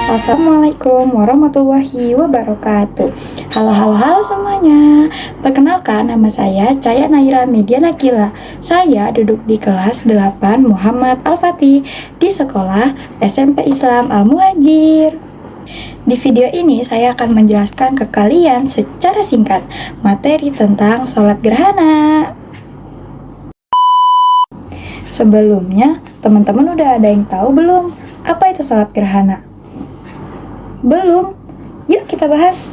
Assalamualaikum warahmatullahi wabarakatuh. Halo semuanya. Perkenalkan, nama saya Caya Naira Mediana Kila. Saya duduk di kelas 8 Muhammad Al-Fatih di sekolah SMP Islam Al-Muhajir. Di video ini saya akan menjelaskan ke kalian secara singkat materi tentang sholat gerhana. Sebelumnya, teman-teman udah ada yang tahu belum apa itu sholat gerhana? Belum? Yuk kita bahas.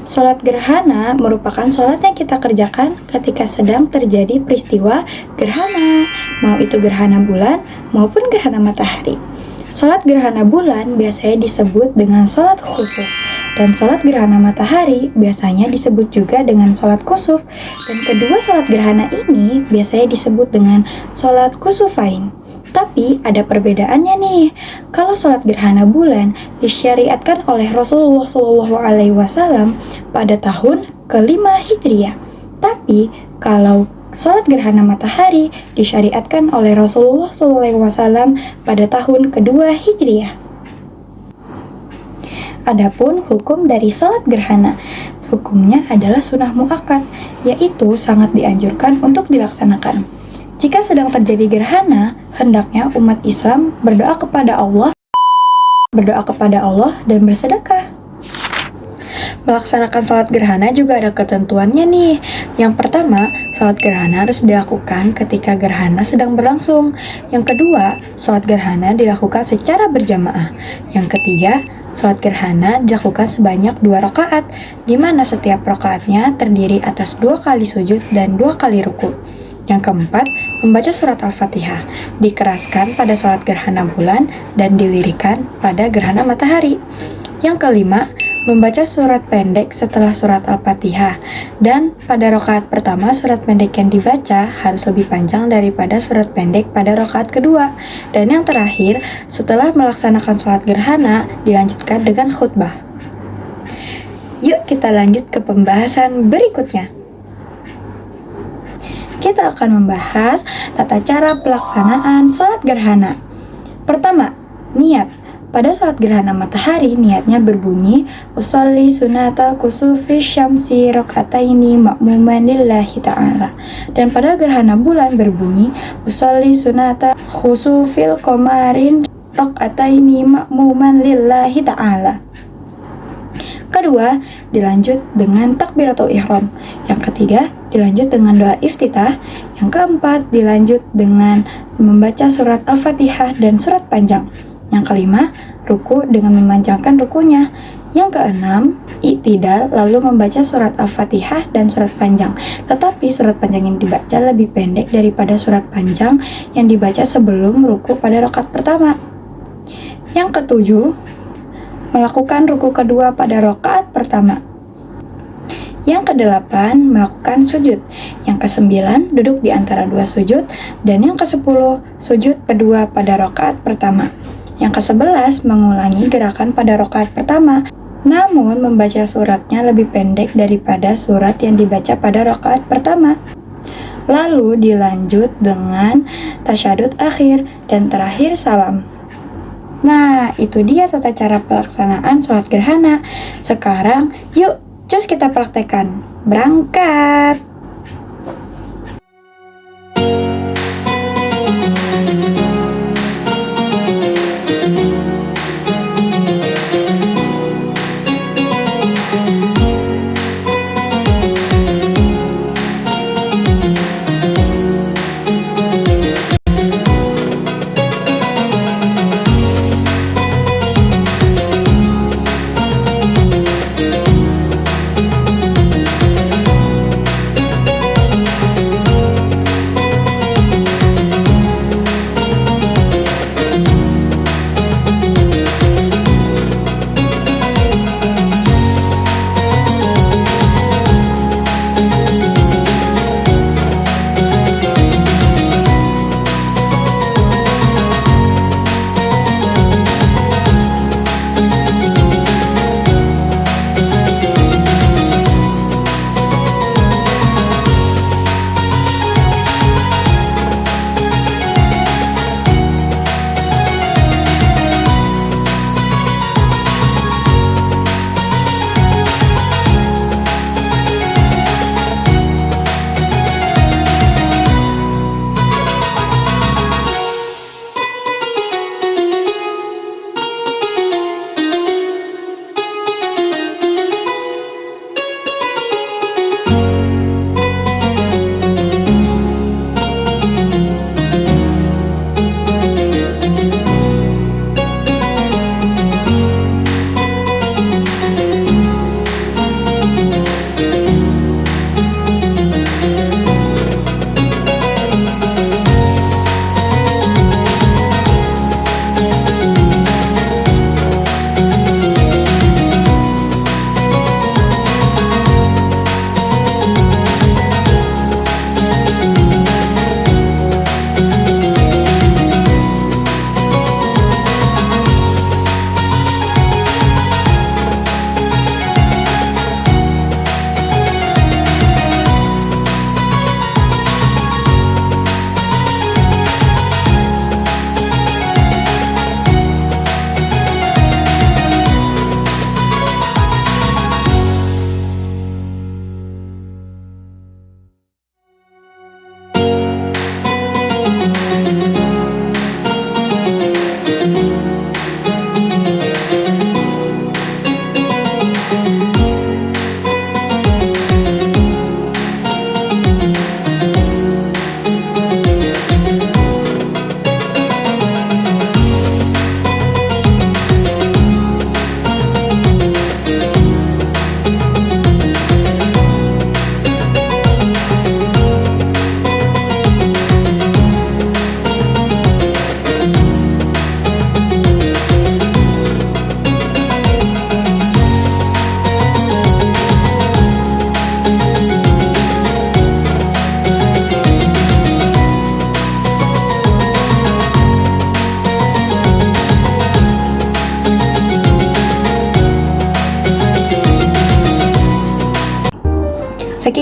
Sholat gerhana merupakan sholat yang kita kerjakan ketika sedang terjadi peristiwa gerhana, mau itu gerhana bulan maupun gerhana matahari. Sholat gerhana bulan biasanya disebut dengan sholat khusuf, dan sholat gerhana matahari biasanya disebut juga dengan sholat kusuf, dan kedua sholat gerhana ini biasanya disebut dengan sholat kusufain. Tapi ada perbedaannya nih. Kalau sholat gerhana bulan disyariatkan oleh Rasulullah SAW pada tahun ke-5 Hijriah. Tapi kalau sholat gerhana matahari disyariatkan oleh Rasulullah SAW pada tahun ke-2 Hijriah. Adapun hukum dari sholat gerhana, hukumnya adalah sunnah muakkad, yaitu sangat dianjurkan untuk dilaksanakan. Jika sedang terjadi gerhana, hendaknya umat Islam berdoa kepada Allah dan bersedekah. Melaksanakan sholat gerhana juga ada ketentuannya nih. Yang pertama, sholat gerhana harus dilakukan ketika gerhana sedang berlangsung. Yang kedua, sholat gerhana dilakukan secara berjamaah. Yang ketiga, sholat gerhana dilakukan sebanyak 2 rakaat, di mana setiap rakaatnya terdiri atas 2 kali sujud dan 2 kali ruku. Yang keempat, membaca surat Al-Fatihah, dikeraskan pada sholat gerhana bulan dan dilirikan pada gerhana matahari. Yang kelima, membaca surat pendek setelah surat Al-Fatihah, dan pada rakaat pertama surat pendek yang dibaca harus lebih panjang daripada surat pendek pada rakaat kedua. Dan yang terakhir, setelah melaksanakan sholat gerhana, dilanjutkan dengan khutbah. Yuk kita lanjut ke pembahasan berikutnya. Kita akan membahas tata cara pelaksanaan sholat gerhana. Pertama, niat. Pada sholat gerhana matahari, niatnya berbunyi usolli sunatal kusufi syamsi rokataini makmuman lillahi ta'ala. Dan pada gerhana bulan berbunyi usolli sunata khusufil komarin rokataini makmuman lillahi ta'ala. Kedua, dilanjut dengan takbiratul ihram. Yang ketiga, dilanjut dengan doa iftitah. Yang keempat, dilanjut dengan membaca surat Al-Fatihah dan surat panjang. Yang kelima, ruku dengan memanjangkan rukunya. Yang keenam, i'tidal lalu membaca surat Al-Fatihah dan surat panjang. Tetapi surat panjang yang dibaca lebih pendek daripada surat panjang yang dibaca sebelum ruku pada rakaat pertama. Yang ketujuh, melakukan ruku kedua pada rakaat pertama. Yang kedelapan, melakukan sujud. Yang kesembilan, duduk di antara 2 sujud. Dan yang kesepuluh, sujud kedua pada rakaat pertama. Yang ke-11, mengulangi gerakan pada rakaat pertama, namun membaca suratnya lebih pendek daripada surat yang dibaca pada rakaat pertama. Lalu dilanjut dengan tasyahud akhir dan terakhir salam. Nah, itu dia tata cara pelaksanaan sholat gerhana. Sekarang, yuk, cus kita praktekkan. Berangkat!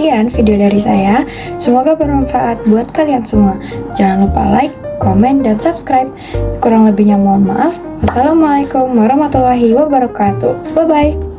Sekian video dari saya, semoga bermanfaat buat kalian semua. Jangan lupa like, komen, dan subscribe. Kurang lebihnya mohon maaf. Wassalamualaikum warahmatullahi wabarakatuh. Bye-bye.